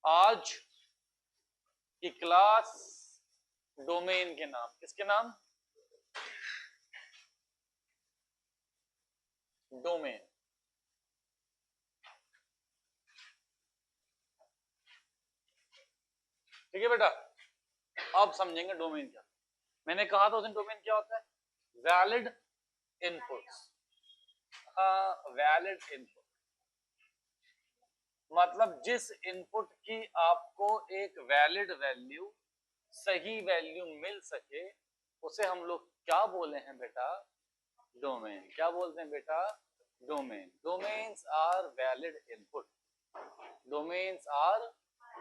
आज की class domain के नाम, किसके नाम? डोमेन। ठीक है बेटा, अब समझेंगे डोमेन क्या। मैंने कहा था उस दिन डोमेन क्या होता है? Valid inputs. वैलिड इनपुट मतलब जिस इनपुट की आपको एक वैलिड वैल्यू, सही वैल्यू मिल सके, उसे हम लोग क्या बोले हैं बेटा? डोमेन। क्या बोलते हैं बेटा? Domain. Domains are valid input. Domains are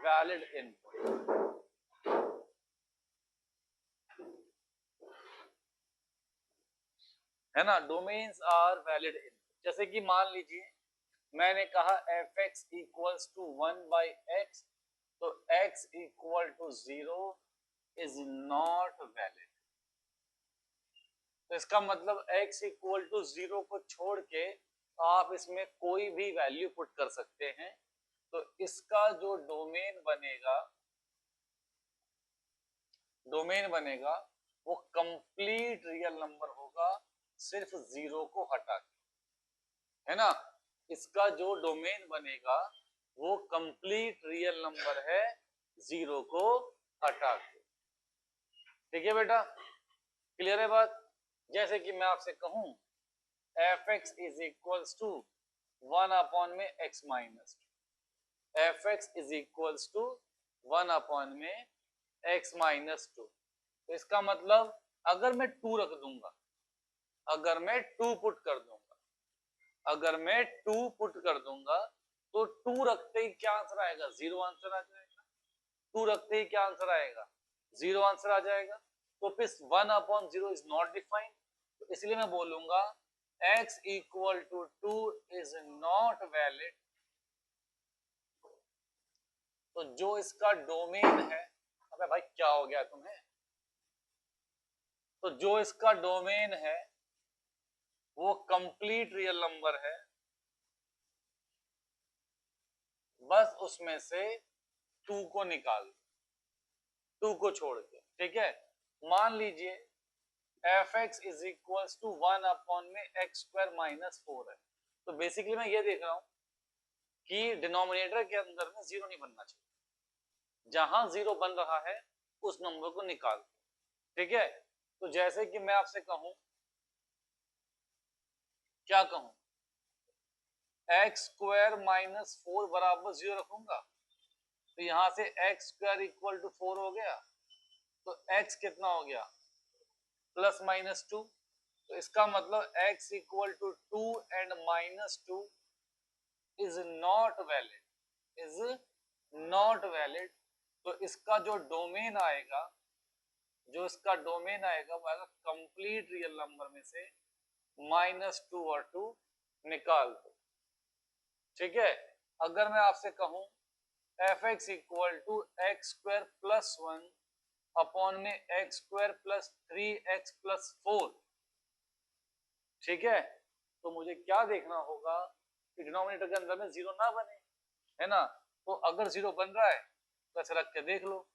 valid input. है ना? Domains are valid input. जैसे कि मान लीजिए मैंने कहा F X equals to 1/x, तो x equal to 0 is not valid. तो इसका मतलब x इक्वल टू 0 को छोड़ के आप इसमें कोई भी वैल्यू पुट कर सकते हैं। तो इसका जो डोमेन बनेगा वो कंप्लीट रियल नंबर होगा, सिर्फ 0 को हटा के। है ना? इसका जो डोमेन बनेगा वो कंप्लीट रियल नंबर है, 0 को हटा के। ठीक है बेटा, क्लियर है बात? जैसे कि मैं आपसे कहूं F X is equals to 1 में x minus, F X is equals to 1 में x माइनस 2। तो इसका मतलब अगर मैं 2 रख दूंगा, अगर मैं 2 पुट कर दूंगा, तो 2 रखते ही क्या आंसर आएगा? 0 आंसर आ जाएगा। 2 रखते ही क्या आंसर आएगा? 0 आंसर आ जाएगा। तो फिर 1/0 इज नॉट डिफाइंड, तो इसलिए मैं बोलूंगा x equal to 2 is not valid. तो जो इसका डोमेन है, अबे भाई क्या हो गया तुम्हें? तो जो इसका डोमेन है वो कंप्लीट रियल नंबर है, बस उसमें से 2 को निकाल, 2 को छोड़ के। ठीक है, मान लीजिए F X is equal to 1 में एक्स स्क्वायर माइनस 4 है। तो बेसिकली मैं ये देख रहा हूं कि डिनोमिनेटर के अंदर में 0 नहीं बनना चाहिए, जहां 0 बन रहा है उस नंबर को निकाल। ठीक है, तो जैसे कि मैं आपसे कहूं, क्या कहूं, एक्स स्क्वायर माइनस 4 बराबर 0 रखूंगा, तो यहां से एक्स स्क्वायर इक्वल टू 4 हो गया, तो एक्स कितना हो गया? Plus minus 2। तो इसका मतलब x equal to 2 and minus 2 is not valid, is not valid. तो इसका जो डोमेन आएगा, वो आएगा कंप्लीट रियल नंबर में से -2 और 2 निकाल दो। ठीक है, अगर मैं आपसे कहूं F X equal to X square plus 1 upon में X square plus 3x plus 4, ठीक है, तो मुझे क्या देखना होगा कि डिनोमिनेटर के अंदर में 0 ना बने। है ना? तो अगर 0 बन रहा है तो ऐसे रख के देख लो,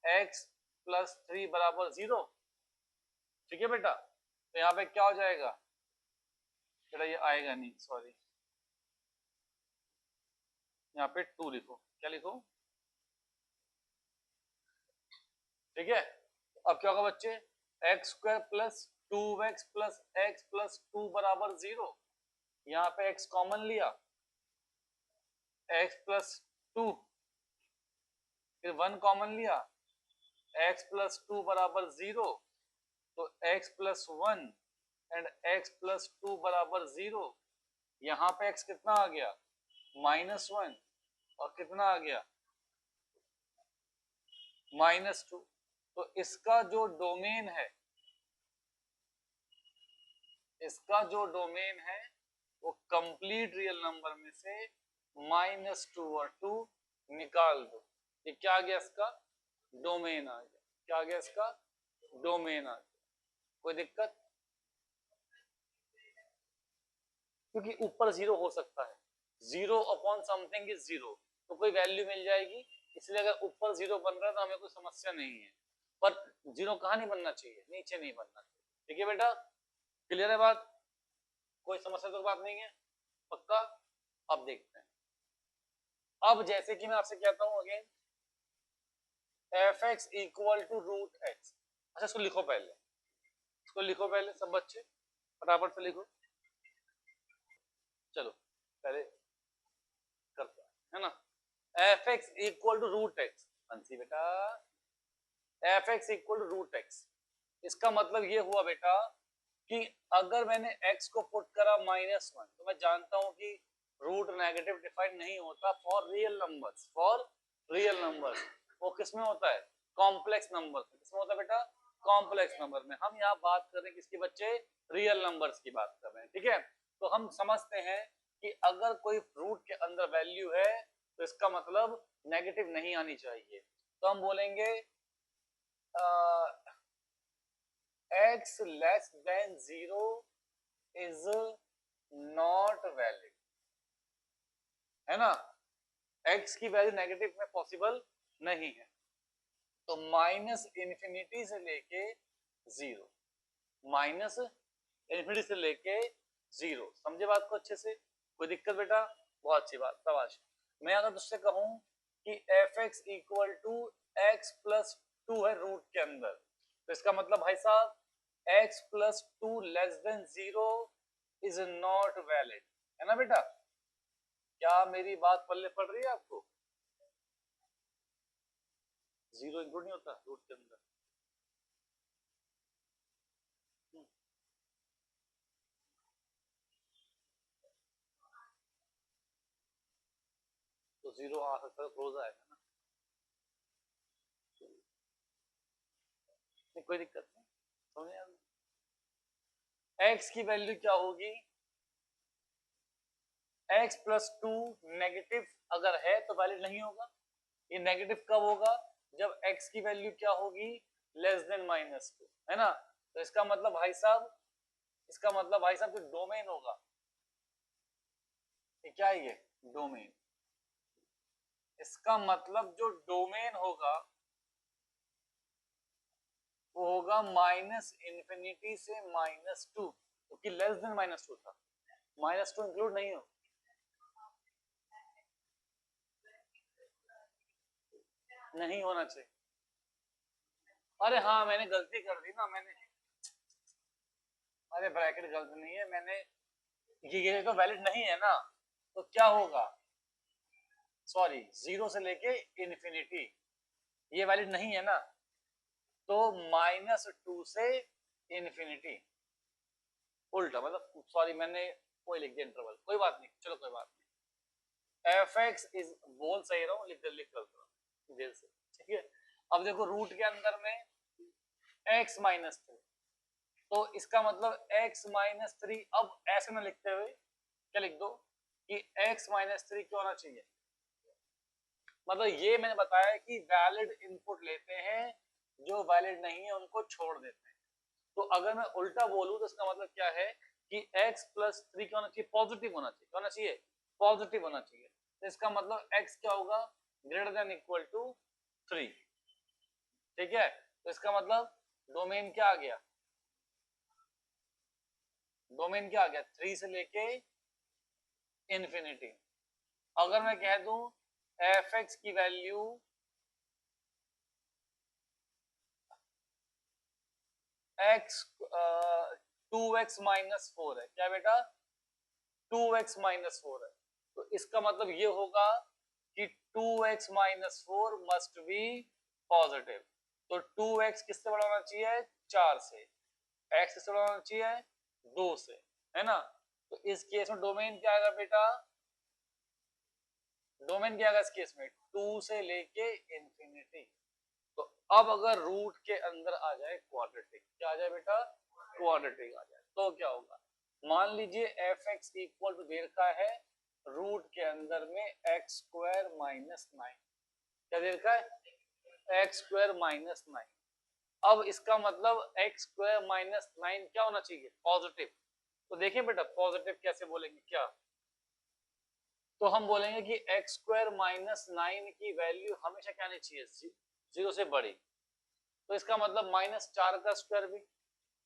x प्लस 3 बराबर 0। ठीक है बेटा, तो यहाँ पे क्या हो जाएगा बेटा? ये आएगा नहीं, सॉरी, यहाँ पे 2 लिखो। क्या लिखो? ठीक है, अब क्या होगा बच्चे? X square plus 2x plus x plus 2 बराबर 0। यहाँ पे x कॉमन लिया, x प्लस 2, फिर 1 कॉमन लिया, x प्लस 2 बराबर 0। तो x plus 1 and x plus 2 बराबर 0। यहाँ पे x कितना आ गया? -1, और कितना आ गया? -2। तो इसका जो डोमेन है, वो कंप्लीट रियल नंबर में से -2 और 2 निकाल दो। ये क्या आ गया? इसका डोमेन आ गया। क्या आ गया? इसका डोमेन आ गया। कोई दिक्कत? क्योंकि ऊपर 0 हो सकता है, 0 अपॉन समथिंग इज 0, तो कोई वैल्यू मिल जाएगी, इसलिए अगर ऊपर 0 बन रहा है तो हमें कोई समस्या नहीं है, पर 0 कहाँ नहीं बनना चाहिए, नीचे नहीं बनना चाहिए। ठीक है बेटा, क्लियर है बात, कोई समस्या तो बात नहीं है, पक्का। अब देखते हैं, अब जैसे कि मैं आपसे कहता हूं again, F X equal to root X. अच्छा इसको लिखो पहले, इसको लिखो पहले सब बच्चे, फटाफट से लिखो। चलो पहले करते हैं, है ना। F X equal to root X, Anshi बेटा, F X equal to root X, इसका मतलब ये हुआ बेटा कि अगर मैंने x को पुट करा -1, तो मैं जानता हूं कि रूट नेगेटिव डिफाइन नहीं होता for real numbers, for real numbers. वो किसमें होता है, कॉम्प्लेक्स नंबर। किसमें होता है बेटा, कॉम्प्लेक्स नंबर में। हम यहाँ बात कर रहे हैं किसके बच्चे, रियल नंबर्स की बात कर रहे हैं। ठीक है, तो हम समझते हैं कि अगर कोई रूट के अंदर वैल्यू है तो इसका मतलब नेगेटिव नहीं आनी चाहिए। तो हम बोलेंगे x less than 0 is not valid, है ना। x की वैल्यू नेगेटिव में पॉसिबल नहीं है। तो -इन्फिनिटी से लेके 0, -इन्फिनिटी से लेके 0, समझे बात को अच्छे से, कोई दिक्कत बेटा, बहुत अच्छी बात, शाबाश। मैं अगर तुझसे कहूं कि F X equal to X plus 2 है रूट के अंदर, तो इसका मतलब भाई साहब x plus 2 less than 0 is not valid, है ना बेटा। क्या मेरी बात पल्ले पड़ रही है आपको, 0 इंक्लूड नहीं होता रूट के अंदर। तो 0 आ सकता है, क्लोज आएगा ना, नहीं कोई दिक्कत नहीं, समझे। x की वैल्यू क्या होगी, x प्लस 2 नेगेटिव अगर है तो वैलिड नहीं होगा। ये नेगेटिव कब होगा, जब x की वैल्यू क्या होगी, लेस देन -2, है ना। तो इसका मतलब भाई साहब, इसका मतलब भाई साहब जो डोमेन होगा, ये क्या है, ये डोमेन, इसका मतलब जो डोमेन होगा वो होगा -इन्फिनिटी से -2, क्योंकि लेस देन -2 था, -2 इंक्लूड नहीं हो, नहीं होना चाहिए। अरे हाँ मैंने गलती कर दी ना, मैंने, अरे ब्रैकेट गलत नहीं है, मैंने ये तो वैलिड नहीं है ना, तो क्या होगा, सॉरी 0 से लेके इन्फिनिटी, ये वैलिड नहीं है ना, तो -2 से इन्फिनिटी, उल्टा मतलब, सॉरी मैंने कोई लिख दिया इंटरवल, कोई बात नहीं, चलो कोई बात नहीं। एफ एक्स इज, बोल सही रहा हूँ, लिख कर जेल से, ठीक है। अब देखो रूट के अंदर में x -3, तो इसका मतलब x -3, अब ऐसे में लिखते हुए क्या लिख दो कि x -3 क्यों आना चाहिए, मतलब ये मैंने बताया कि वैलिड इनपुट लेते हैं, जो वैलिड नहीं है उनको छोड़ देते हैं। तो अगर मैं उल्टा बोलूं तो इसका मतलब क्या है कि x प्लस 3 क्या होना चाहिए, पॉजिटिव होना चाहिए, क्या होना चाहिए, पॉजिटिव होना चाहिए। तो इसका मतलब x क्या होगा, ग्रेटर देन इक्वल टू 3, ठीक है। तो इसका मतलब डोमेन क्या आ गया, डोमेन क्या आ गया, 3 से लेके इन्फिनिटी। अगर मैं कह दूं एफ एक्स की वैल्यू x 2x -4 है, क्या बेटा, 2x -4 है, तो इसका मतलब ये होगा कि 2x -4 मस्ट बी पॉजिटिव। तो 2x किससे बड़ा होना चाहिए, 4 से, x किससे बड़ा होना चाहिए, 2 से, है ना। तो इस केस में डोमेन क्या आएगा बेटा, डोमेन क्या आएगा इस केस में, 2 से लेके इंफिनिटी। तो अब अगर रूट के अंदर आ जाए क्वाड्रेटिक, क्या आ जाए बेटा, क्वाड्रेटिक आ जाए, तो क्या होगा, मान लीजिए एफ एक्स इक्वल टू दे रखा है रूट के अंदर में x² -9, क्या दे रखा है, x² -9। अब इसका मतलब x² -9 क्या होना चाहिए, पॉजिटिव। तो देखिए बेटा पॉजिटिव कैसे बोलेंगे, क्या, तो हम बोलेंगे कि एक्स स्क्वायर माइनस 9 की वैल्यू हमेशा क्या नहीं चाहिए, 0 से बड़ी। तो इसका मतलब -4 का स्क्वायर भी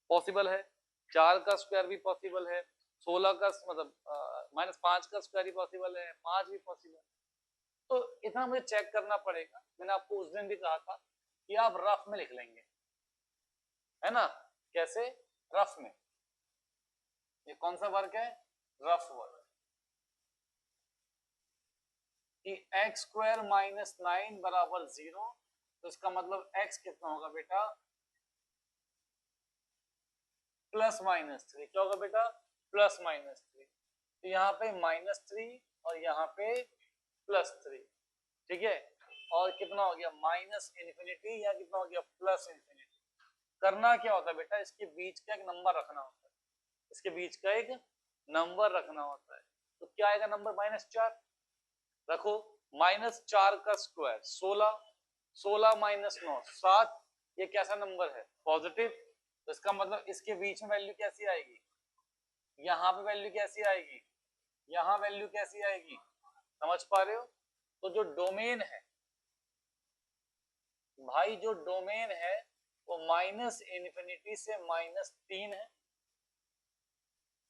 पॉसिबल है, 4 का स्क्वायर भी पॉसिबल है, 16 का मतलब -5 का स्क्वायर भी पॉसिबल है, 5 भी पॉसिबल है। तो इतना मुझे चेक करना पड़ेगा। मैंने आपको उस दिन भी कहा था कि आप रफ में लिख लेंगे, है ना। कैसे? रफ में। ये कौन सा वर्क है? Rough work. कि एक्स स्क्वायर माइनस 9 बराबर 0, तो इसका मतलब x कितना होगा बेटा? +-3। क्या होगा बेटा? +-3। तो यहाँ पे -3 और यहाँ पे +3, ठीक है। और कितना हो गया? -∞ या कितना हो गया? +∞। करना क्या होता है बेटा? इसके बीच का एक नंबर रखना होता है, इसके बीच का एक नंबर रखना होता है। तो क्या आएगा नंबर? -4 रखो। -4 का स्क्वायर 16, 16 माइनस 9 7। ये कैसा नंबर है? पॉजिटिव। तो इसका मतलब इसके बीच में वैल्यू कैसी आएगी? यहाँ पे वैल्यू कैसी आएगी? यहाँ वैल्यू कैसी आएगी? समझ पा रहे हो? तो जो डोमेन है भाई, जो डोमेन है वो -∞ से -3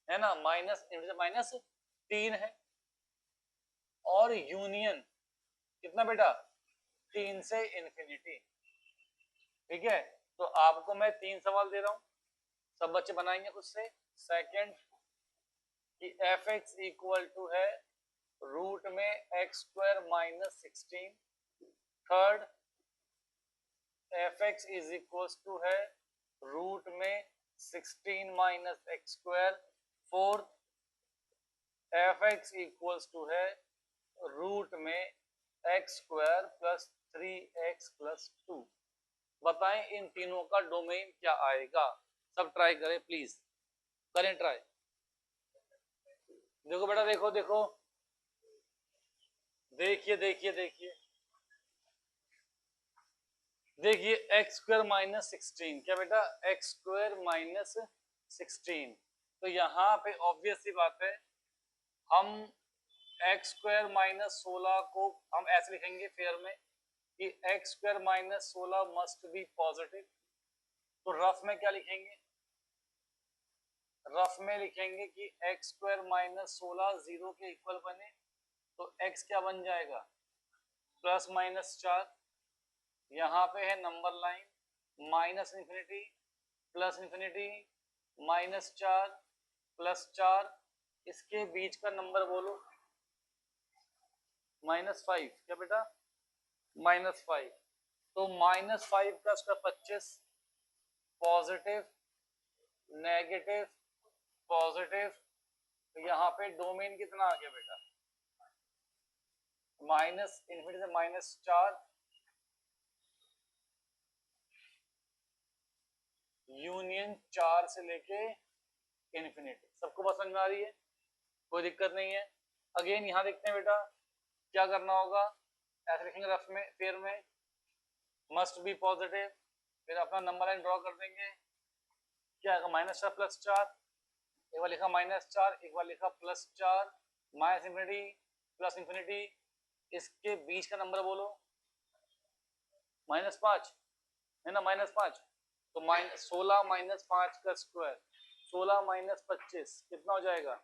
है ना, -∞ से -3 है। और यूनियन कितना बेटा? 3 से ∞। ठीक है। तो आपको मैं 3 सवाल दे रहा हूं, सब बच्चे बनाएंगे खुद से। सेकंड कि f(x) इक्वल टू है रूट में x² minus 16। Third f(x) is equal to है रूट में 16 minus x²। Fourth f(x) equal to है रूट में x² प्लस 3x प्लस 2। बताएं इन तीनों का डोमेन क्या आएगा? सब ट्राई करें प्लीज, करें ट्राई। देखो बेटा, देखो देखो, देखिए देखिए देखिए देखिए, x² माइनस 16। क्या बेटा? x² minus 16। तो यहाँ पे ऑब्वियस सी बात है, हम x² माइनस 16 को हम ऐसे लिखेंगे फेयर में कि x² minus 16 must be positive. तो रफ में क्या लिखेंगे? रफ में लिखेंगे कि x² माइनस 16 0 के इक्वल बने। तो x क्या बन जाएगा? +-4। यहाँ पे है नंबर लाइन, -∞, +∞, -4, +4। इसके बीच का नंबर बोलो। -5। क्या बेटा? -5। तो -5 का स्क्वायर 25। Positive, negative, positive. तो यहाँ पे डोमेन कितना आ गया बेटा? -∞ से -4 यूनियन 4 से लेके इन्फिनिटी। सबको बात समझ में आ रही है? कोई दिक्कत नहीं है। अगेन यहाँ देखते हैं बेटा क्या करना होगा। ऐसे लिखेंगे रफ में, फेयर में मस्ट बी पॉजिटिव, फिर अपना नंबर लाइन ड्रॉ कर देंगे। क्या आएगा? -4 +4। एक बार लिखा -4, एक बार लिखा +4, -∞, +∞। इसके बीच का नंबर बोलो। -5 है ना, -5। तो 16 माइनस 5 का स्क्वायर, 16 माइनस 25 कितना हो जाएगा?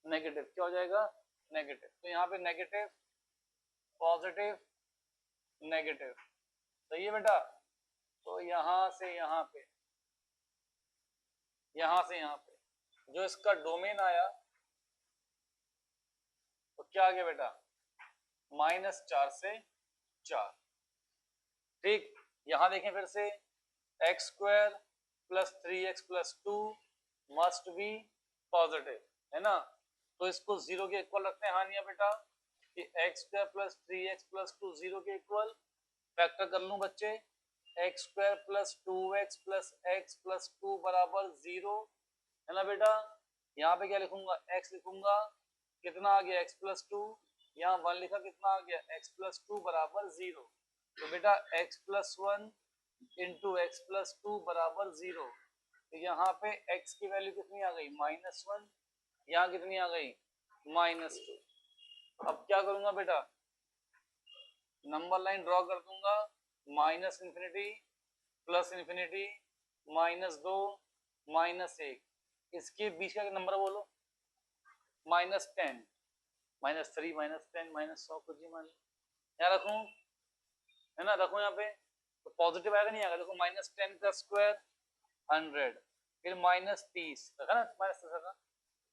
नेगेटिव। क्या हो जाएगा? नेगेटिव। तो यहाँ पे नेगेटिव, पॉजिटिव, नेगेटिव। सही है बेटा। तो यहाँ से यहाँ पे, यहाँ से यहाँ पे जो इसका डोमेन आया तो क्या आ गया बेटा? -4 से 4। ठीक। यहाँ देखें फिर से, x² plus 3x plus 2 must be positive, है ना। तो इसको 0 के इक्वल रखते हैं। हाँ नहीं बेटा, कि x² प्लस 3x प्लस 2 0 के इक्वल। फैक्टर कर लूं बच्चे, x² plus 2x plus x plus 2 बराबर 0, है ना बेटा। यहाँ पे क्या लिखूंगा? x लिखूंगा। कितना आ गया? x plus 2। यहाँ 1 लिखा, कितना आ गया? x प्लस 2 बराबर 0। तो बेटा x plus 1 into x plus 2 बराबर 0। तो यहाँ पे x की वैल्यू कितनी आ गई? -1। यहाँ कितनी आ गई? -2। अब क्या करूंगा बेटा, नंबर लाइन ड्रॉ कर दूंगा, -∞, +∞, -2, -1, इसके बीच का नंबर बोलो, -10, -3, -10, -100, कुछ भी मान लो, यहाँ रखूं, है ना, रखूं यहाँ पे, तो पॉजिटिव आएगा नहीं आएगा, देखो -10 का स्क्वायर 100, फिर -30 रखा ना, -10 रखा,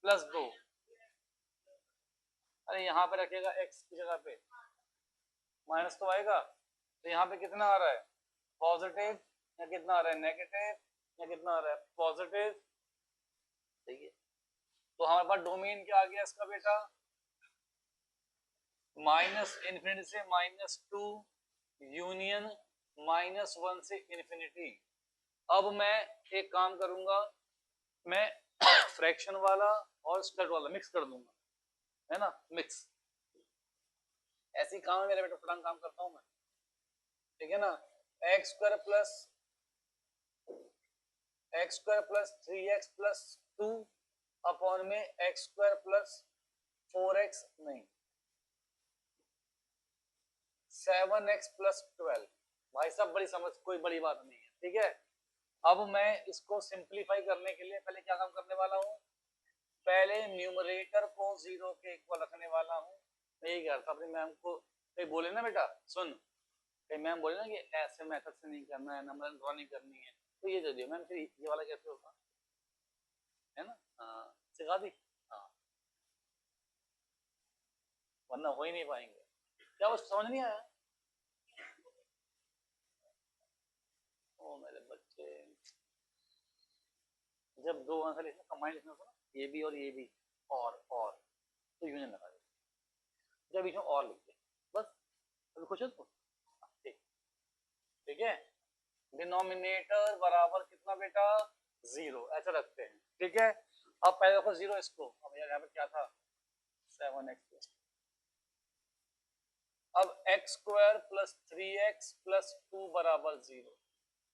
+2, अरे यहाँ पे रखेगा x की जगह पे, माइनस तो आएगा, तो यहाँ पे कितना आ रहा है पॉजिटिव, या कितना आ रहा है नेगेटिव, या कितना आ रहा है पॉजिटिव, ठीक है। तो हमारे पास डोमेन क्या आ गया इसका बेटा, -∞ से -2 यूनियन -1 से ∞। अब मैं एक काम करूंगा, मैं फ्रैक्शन वाला और स्क्वायर वाला मिक्स कर दूंगा, है ना, मिक्स, ऐसी काम है मेरे बेटा, फटांग काम करता हूं मैं, ठीक है ना। X square plus 3x+2 upon में एक्स स्क्वायर प्लस 4x, नहीं 7x+12, भाई साहब बड़ी समझ, कोई बड़ी बात नहीं है, ठीक है। अब मैं इसको सिंप्लीफाई करने के लिए पहले क्या काम करने वाला हूँ, पहले न्यूमरेटर को 0 के इक्वल रखने वाला हूँ। मैं यही कह रहा था अपनी मैम को, कहीं बोले ना बेटा सुन, कहीं मैम बोले ना कि ऐसे मेथड से नहीं करना है, नंबर ड्रॉ नहीं करनी है, तो ये दे दियो मैम, फिर ये वाला कैसे होगा, है ना, हाँ सिखा दी, हाँ, वरना हो ही नहीं पाएंगे, क्या वो समझ नहीं आया, ओ मेरे बच्चे, जब दो आंसर लिखना कंबाइन लिखना होगा ना, ये भी और ये भी, और तो यूनियन लगा दे, जब बीच में और लिख दे, बस अभी खुश है तो ठीक, ठीक है। डिनोमिनेटर बराबर कितना बेटा 0, ऐसा रखते हैं, ठीक है। अब पहले देखो 0 इसको, अब यार यहाँ पे क्या था 7x, अब x square plus 3x plus 2 बराबर 0,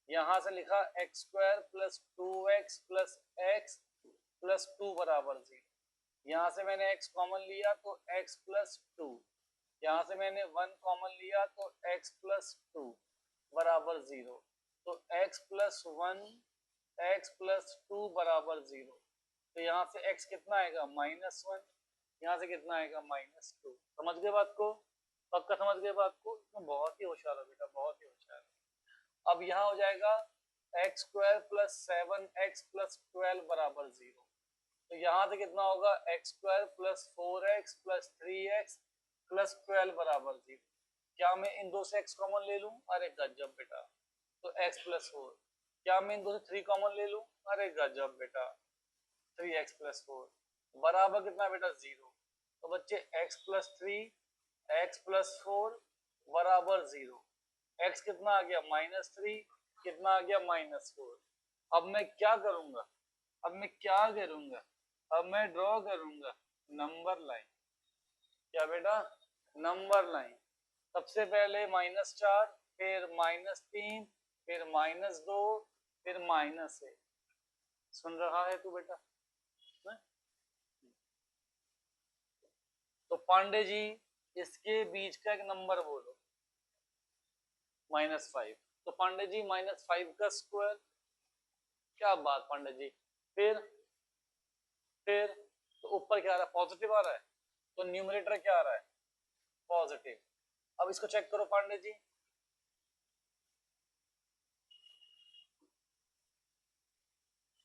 यहां से लिखा x square plus 2x plus x plus 2 बराबर 0, यहाँ से मैंने x कॉमन लिया तो x प्लस 2, यहाँ से मैंने 1 कॉमन लिया तो x प्लस 2 बराबर 0, तो x प्लस 1 x प्लस 2 बराबर 0, तो यहाँ से x कितना आएगा -1, यहाँ से कितना आएगा -2, समझ गए बात को, पक्का समझ गए बात को, बहुत ही होशियार है बेटा, बहुत ही होशियार है। अब यहाँ हो जाएगा x square plus 7x plus 12 बराबर 0, तो यहाँ से कितना होगा x square plus 4x plus 3x plus 12 बराबर 0, क्या मैं इन दो से x कॉमन ले लूं, अरे गजब बेटा, तो x प्लस 4, क्या मैं इन दो से 3 कॉमन ले लूं, अरे गजब बेटा, 3x प्लस 4 बराबर कितना बेटा 0, तो बच्चे x प्लस 3 x प्लस 4 बराबर 0, x कितना आ गया -3, कितना आ गया -4। अब मैं क्या करूंगा, अब मैं क्या करूंगा, अब मैं ड्रॉ करूंगा नंबर लाइन, क्या बेटा नंबर लाइन, सबसे पहले -4, फिर -3, फिर -2, फिर -1, सुन रहा है तू बेटा, तो पांडे जी इसके बीच का एक नंबर बोलो -5, तो पांडे जी -5 का स्क्वायर, क्या बात पांडे जी, फिर तो ऊपर क्या आ रहा है पॉजिटिव आ रहा है, तो न्यूमरेटर क्या आ रहा है पॉजिटिव, अब इसको चेक करो पांडे जी,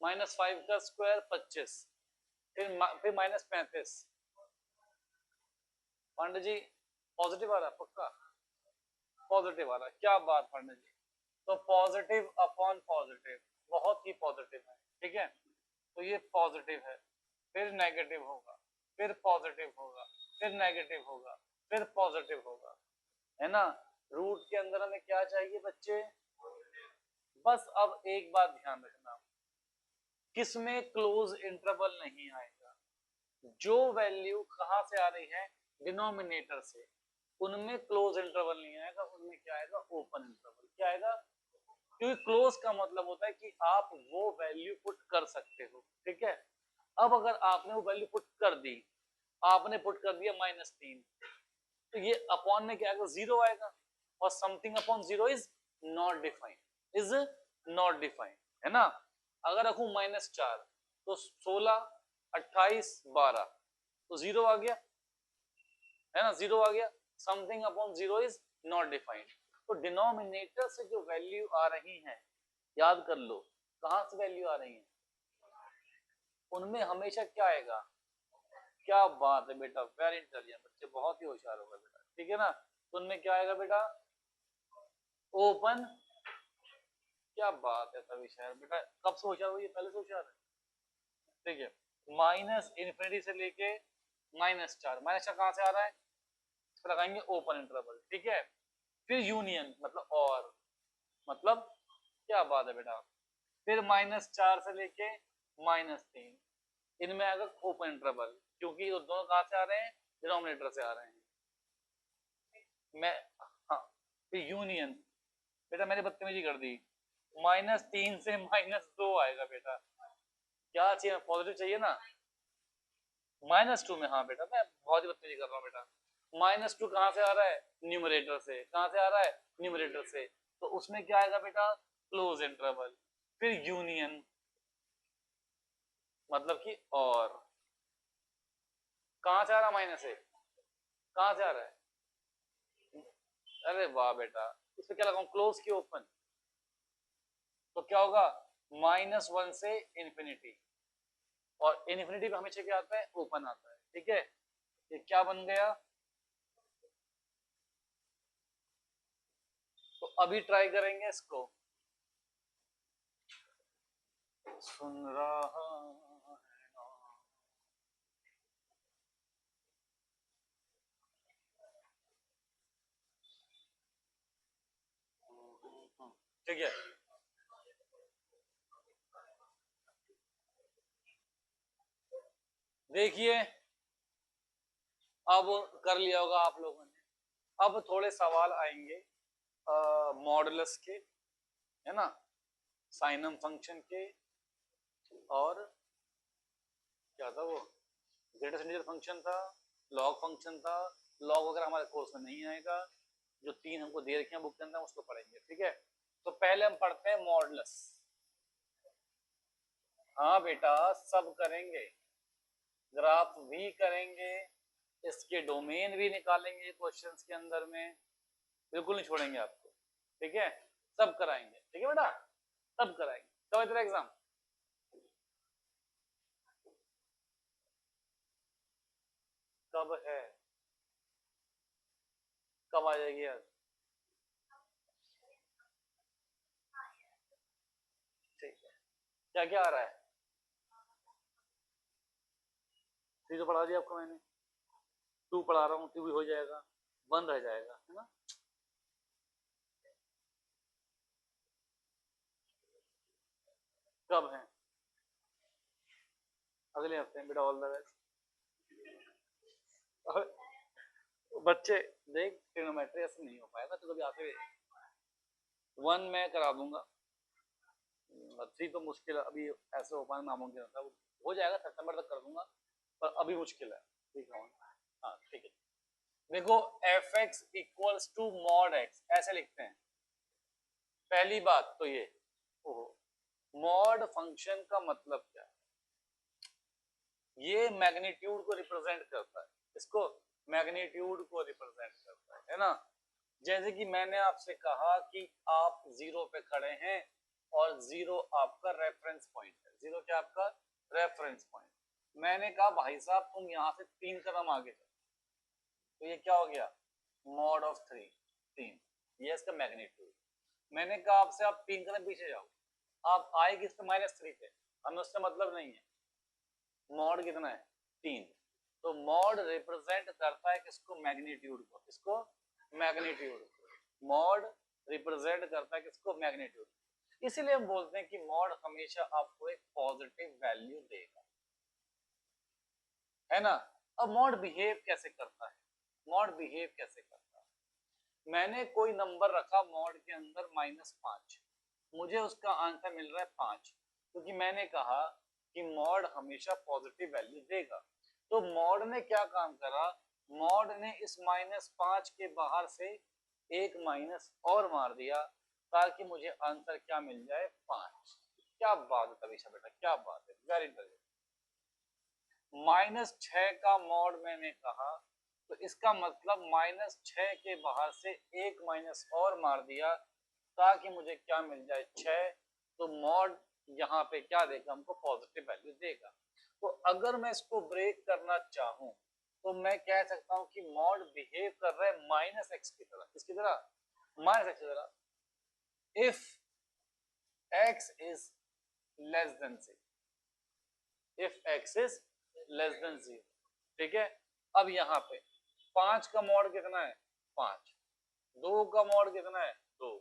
-5 का स्क्वायर 25, फिर -35, पांडे जी पॉजिटिव आ रहा है, पक्का पॉजिटिव आ रहा है, क्या बात पांडे जी, तो पॉजिटिव अपॉन पॉजिटिव, बहुत ही पॉजिटिव है, ठीक है, तो ये पॉजिटिव है, फिर नेगेटिव होगा, फिर पॉजिटिव होगा, फिर नेगेटिव होगा, फिर पॉजिटिव होगा, है ना। रूट के अंदर हमें क्या चाहिए बच्चे, बस अब एक बात ध्यान रखना, किसमें क्लोज इंटरवल नहीं आएगा, जो वैल्यू कहां से आ रही है डिनोमिनेटर से, उनमें क्लोज इंटरवल नहीं आएगा, उनमें क्या आएगा ओपन इंटरवल, क्या आएगा, क्योंकि क्लोज का मतलब होता है कि आप वो वैल्यू पुट कर सकते हो, ठीक है। अब अगर आपने वो वैल्यू पुट कर दी, आपने पुट कर दिया -3, तो ये अपॉन में क्या आएगा, 0 आएगा, और something upon 0 is not defined, is not defined, है ना। अगर रखूं -4 तो 16, 28, 12 तो 0 आ गया, है ना, 0 आ गया, something upon 0 is not defined. तो डिनोमिनेटर से जो वैल्यू आ रही है, याद कर लो कहां से वैल्यू आ रही है, उनमें हमेशा क्या आएगा, क्या बात है बेटा, वेरी इंटेलिजेंट बच्चे, बहुत ही होशियार होगा बेटा, ठीक है ना। तो उनमें क्या आएगा बेटा, ओपन, क्या बात है सभी शहर बेटा, कब से होशियार हुई, पहले से होशियार है, ठीक है। माइनस इन्फिनिटी से लेके -4, -4 कहां से आ रहा है, इस पर लगाएंगे ओपन इंटरवल, ठीक है। फिर यूनियन मतलब और, मतलब क्या बात है बेटा, फिर -4 से लेके -3, इनमें आएगा ओपन इंटरवल, क्योंकि ये दोनों कहां से आ रहे हैं, डिनोमिनेटर से आ रहे हैं। मैं, हाँ, फिर यूनियन, बेटा मैंने बदतमीजी कर दी, -3 से -2 आएगा बेटा, क्या चाहिए, पॉजिटिव चाहिए ना, -2 में, हाँ बेटा मैं बहुत ही बदतमीजी कर रहा हूँ बेटा। -2 कहाँ से आ रहा है, न्यूमरेटर से, कहाँ से आ रहा है, न्यूमरेटर से, तो उसमें क्या आएगा बेटा, क्लोज इंटरवल, फिर यूनियन मतलब कि और, कहाँ से आ रहा है, माइनस है, कहाँ से आ रहा है, अरे वाह बेटा, इसमें क्या लगाऊं, क्लोज की ओपन, तो क्या होगा, -1 से इन्फिनिटी, और इन्फिनिटी पे हमेशा क्या आता है, ओपन आता है, ठीक है। ये क्या बन गया, तो अभी ट्राई करेंगे इसको, सुन रहा है ना, ठीक है। देखिए अब कर लिया होगा आप लोगों ने, अब थोड़े सवाल आएंगे मॉडुलस के, है ना, साइनम फंक्शन के, और क्या था वो, ग्रेटेस्ट इंटीजर फंक्शन था, लॉग फंक्शन था, लॉग वगैरह हमारे कोर्स में नहीं आएगा, जो 3 हमको दे रखे हैं बुक के अंदर उसको पढ़ेंगे, ठीक है। तो पहले हम पढ़ते हैं मॉडुलस, हाँ बेटा सब करेंगे, ग्राफ भी करेंगे, इसके डोमेन भी निकालेंगे क्वेश्चंस के अंदर में, बिल्कुल नहीं छोड़ेंगे आपको, ठीक है, सब कराएंगे, ठीक है बेटा, सब कराएंगे। तो तेरा एग्जाम कब है, कब आ जाएगी यार, ठीक है, क्या क्या आ रहा है, 3 तो पढ़ा दिया आपको मैंने, 2 पढ़ा रहा हूँ, 2 भी हो जाएगा, 1 रह जाएगा, है ना। कब है, अगले हफ्ते में बेटा, ऑल द बेस्ट। बच्चे देख, ट्रिग्नोमेट्री ऐसे नहीं हो पाएगा, तो कभी आते 1 मैं करा दूंगा, 3 तो मुश्किल है, अभी ऐसे हो पाना नामुमकिन होता है, हो जाएगा, सितंबर तक कर दूंगा, पर अभी मुश्किल है, ठीक है, हाँ ठीक है। देखो F X equals to mod X ऐसे लिखते हैं, पहली बात तो ये, ओहो, मॉड फंक्शन का मतलब क्या है, ये मैग्नीट्यूड को रिप्रेजेंट करता है, इसको मैग्नीट्यूड को रिप्रेजेंट करता है ना। जैसे कि मैंने आपसे कहा कि आप 0 पे खड़े हैं और 0 आपका रेफरेंस पॉइंट है, 0 क्या आपका रेफरेंस पॉइंट, मैंने कहा भाई साहब तुम यहाँ से 3 कदम आगे चलो, तो ये क्या हो गया, मॉड ऑफ 3, 3, ये इसका मैग्नीट्यूड। मैंने कहा आपसे आप 3 कदम पीछे जाओ, आप आए किस पे, -3 पे, हमें उससे मतलब नहीं है, मॉड कितना है, 3, तो मॉड रिप्रेजेंट करता है किसको, मैग्नीट्यूड को, किसको, मैग्नीट्यूड को, मॉड रिप्रेजेंट करता है किसको, मैग्नीट्यूड, इसीलिए हम बोलते हैं कि मॉड हमेशा आपको एक पॉजिटिव वैल्यू देगा, है ना। अब मॉड बिहेव कैसे करता है, मॉड बिहेव कैसे करता है, मैंने कोई नंबर रखा मॉड के अंदर -5, मुझे उसका आंसर मिल रहा है 5, क्योंकि मैंने कहा कि मॉड हमेशा पॉजिटिव वैल्यू देगा, तो मॉड ने क्या काम करा, मॉड ने इस -5 के बाहर से एक माइनस और मार दिया ताकि मुझे आंसर क्या मिल जाए, 5। क्या बात है तभी बेटा, क्या बात है, वेरी इंटेलिजेंट। -6 का मॉड मैंने कहा, तो इसका मतलब -6 के बाहर से एक माइनस और मार दिया ताकि मुझे क्या मिल जाए, 6। तो मॉड यहाँ पे क्या देगा हमको, पॉजिटिव वैल्यू देगा। तो अगर मैं इसको ब्रेक करना चाहूं तो मैं कह सकता हूं कि मॉड बिहेव कर रहा है -x की तरह। किसकी तरह, -x की तरह। If x is less than 6, if x is less than 0, ठीक है। अब यहाँ पे 5 का मॉड कितना है, 5, 2 का मॉड कितना है, 2,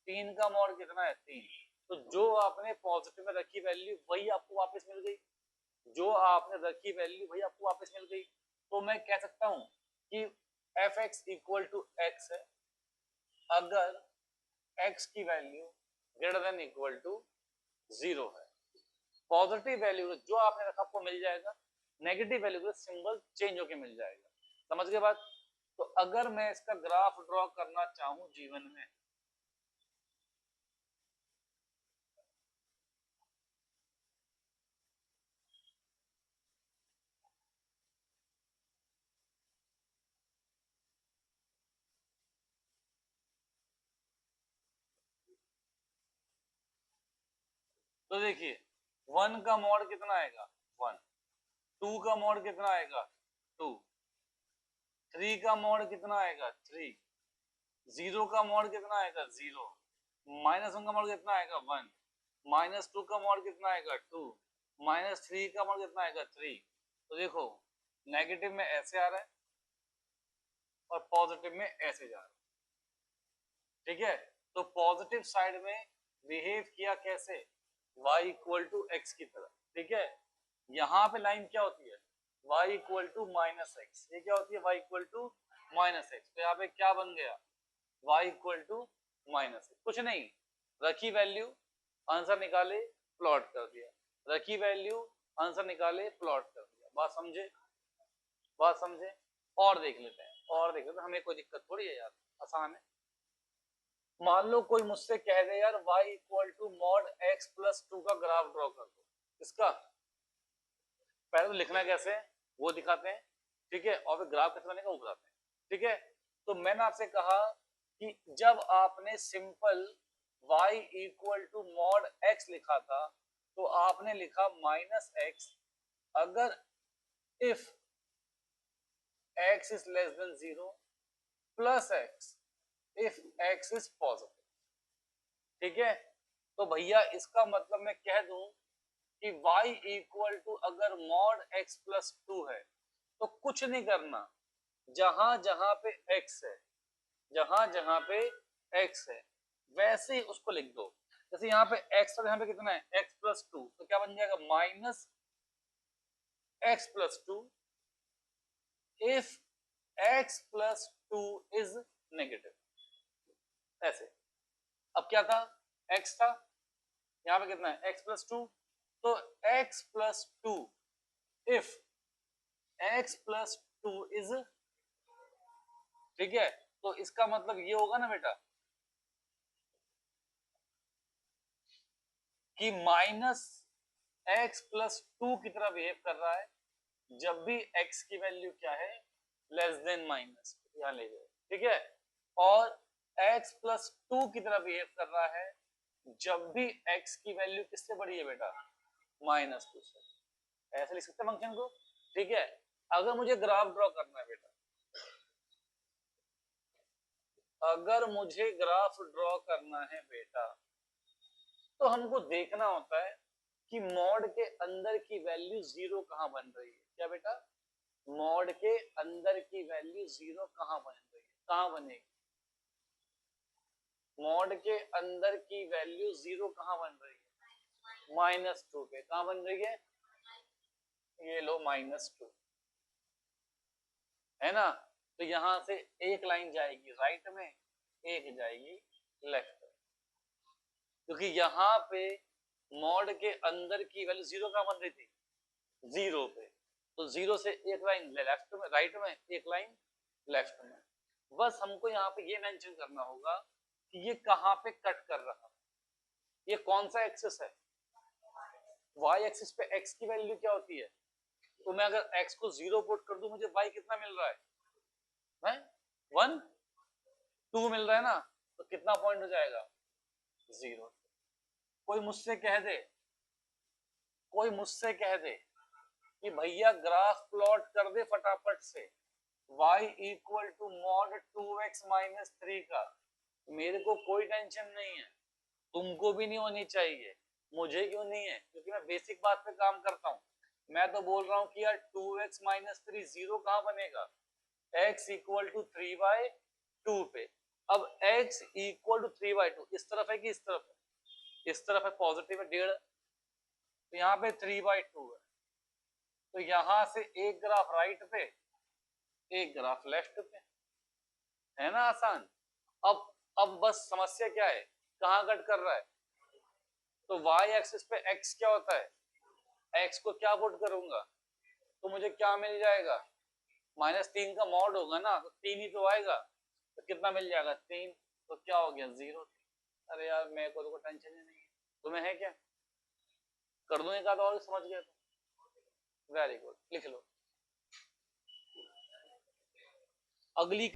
3 का मॉड कितना है, 3। तो जो आपने पॉजिटिव में रखी वैल्यू वही आपको वापस मिल गई, जो आपने रखी वैल्यू वही आपको वापस मिल गई। तो मैं कह सकता हूं कि fx इक्वल टू x है अगर x की value greater than equal to 0 है। पॉजिटिव वैल्यू जो आपने रखा आपको मिल जाएगा, नेगेटिव वैल्यू का सिंबल चेंज होके मिल जाएगा। समझ गए बात। तो अगर मैं इसका ग्राफ ड्रॉ करना चाहूं जीवन में, तो देखिए 1 का मॉड कितना आएगा, 1, 2 का मॉड कितना आएगा, 2, 3 का मॉड कितना आएगा, 3, 0 का मॉड कितना आएगा, 0, -1 का मॉड कितना आएगा, 1, -2 का मॉड कितना आएगा, 2, -3 का मॉड कितना आएगा, 3। तो देखो नेगेटिव में ऐसे आ रहा है और पॉजिटिव में ऐसे जा रहा है, ठीक है। तो पॉजिटिव साइड में बिहेव किया कैसे, y इक्वल टू एक्स की तरह, ठीक है। यहाँ पे लाइन क्या होती है, y इक्वल टू -x, ये क्या होती है, y इक्वल टू -x। तो यहाँ पे क्या बन गया, y इक्वल टू -x, कुछ नहीं, रखी वैल्यू आंसर निकाले प्लॉट कर दिया, रखी वैल्यू आंसर निकाले प्लॉट कर दिया। बात समझे, बात समझे। और देख लेते हैं, और देख लेते हैं, हमें कोई दिक्कत थोड़ी है यार, आसान है। मान लो कोई मुझसे कह दे यार y equal to mod x plus 2 का ग्राफ ड्रॉ कर दो, इसका पहले तो लिखना कैसे है वो दिखाते हैं, ठीक है, और फिर ग्राफ कैसे बनेगा वो बताते हैं, ठीक है। तो मैंने आपसे कहा कि जब आपने simple y equal to mod x लिखा था तो आपने लिखा -x अगर if x is less than 0 plus x if x is positive, ठीक है। तो भैया इसका मतलब मैं कह दूं कि y इक्वल टू अगर मॉड x प्लस 2 है तो कुछ नहीं करना, जहां जहां पे x है, जहां जहां पे x है वैसे ही उसको लिख दो। जैसे यहाँ पे x और यहाँ पे कितना है, x प्लस 2, तो क्या बन जाएगा, minus x plus 2 if x plus 2 is negative, ऐसे। अब क्या था, x था, यहाँ पे कितना है, x प्लस 2, तो x plus 2 if x plus 2 is, ठीक है। तो इसका मतलब ये होगा ना बेटा कि माइनस x प्लस 2 की तरह बिहेव कर रहा है जब भी x की वैल्यू क्या है, लेस देन माइनस, यहाँ ले जाए, ठीक है। और x प्लस 2 की तरह बिहेव कर रहा है जब भी x की वैल्यू किससे बड़ी है बेटा, -2 से। ऐसे लिख सकते हैं फंक्शन को, ठीक है। अगर मुझे ग्राफ ड्रॉ करना है बेटा, अगर मुझे ग्राफ ड्रॉ करना है बेटा, तो हमको देखना होता है कि मॉड के अंदर की वैल्यू 0 कहां बन रही है, क्या बेटा, मॉड के अंदर की वैल्यू 0 कहां बन रही है, कहां बनेगी, मॉड के अंदर की वैल्यू 0 कहां बन रही है, -2 पे। कहां बन रही है, ये लो -2, है ना। तो यहां से एक लाइन जाएगी राइट में, एक जाएगी लेफ्ट में, क्योंकि यहाँ पे मॉड के अंदर की वैल्यू 0 कहां बन रही थी, 0 पे। तो 0 से एक लाइन लेफ्ट में, राइट में, एक लाइन लेफ्ट में। बस हमको यहाँ पे ये मेंशन करना होगा कि ये कहाँ पे कट कर रहा है, ये कौन सा एक्सिस है। वाई एक्सिस पे एक्स की वैल्यू क्या होती है, तो मैं अगर एक्स को 0 पुट कर दूं, मुझे वाई कितना मिल रहा है 1 2 मिल रहा है ना, तो कितना पॉइंट हो जाएगा 0। कोई मुझसे कह दे कि भैया ग्राफ प्लॉट कर दे फटाफट से y equal to mod 2x minus 3 का, मेरे को कोई टेंशन नहीं है, तुमको भी नहीं होनी चाहिए, मुझे क्यों नहीं है, क्योंकि मैं बेसिक बात पे काम करता हूँ। मैं तो बोल रहा हूँ कि यार 2x माइनस 3 जीरो कहाँ बनेगा, x इक्वल टू 3/2 पे। अब x इक्वल टू 3/2 इस तरफ है कि इस तरफ है, इस तरफ है, पॉजिटिव है 1.5, तो यहाँ पे 3/2 है, तो यहाँ से एक ग्राफ राइट पे, एक ग्राफ लेफ्ट पे, है ना आसान। अब बस समस्या क्या है, कहाँ कट कर रहा है, तो y एक्सिस पे x क्या होता है, x को क्या पुट करूंगा, तो मुझे क्या मिल जाएगा, -3 का मॉड होगा ना, तो 3 ही तो आएगा, तो कितना मिल जाएगा 3, तो क्या हो गया 0। अरे यार मेरे को तो टेंशन ही नहीं है, तुम्हें है क्या, कर दूं एक आध और, समझ गए तो वेरी गुड, लिख लो। अगली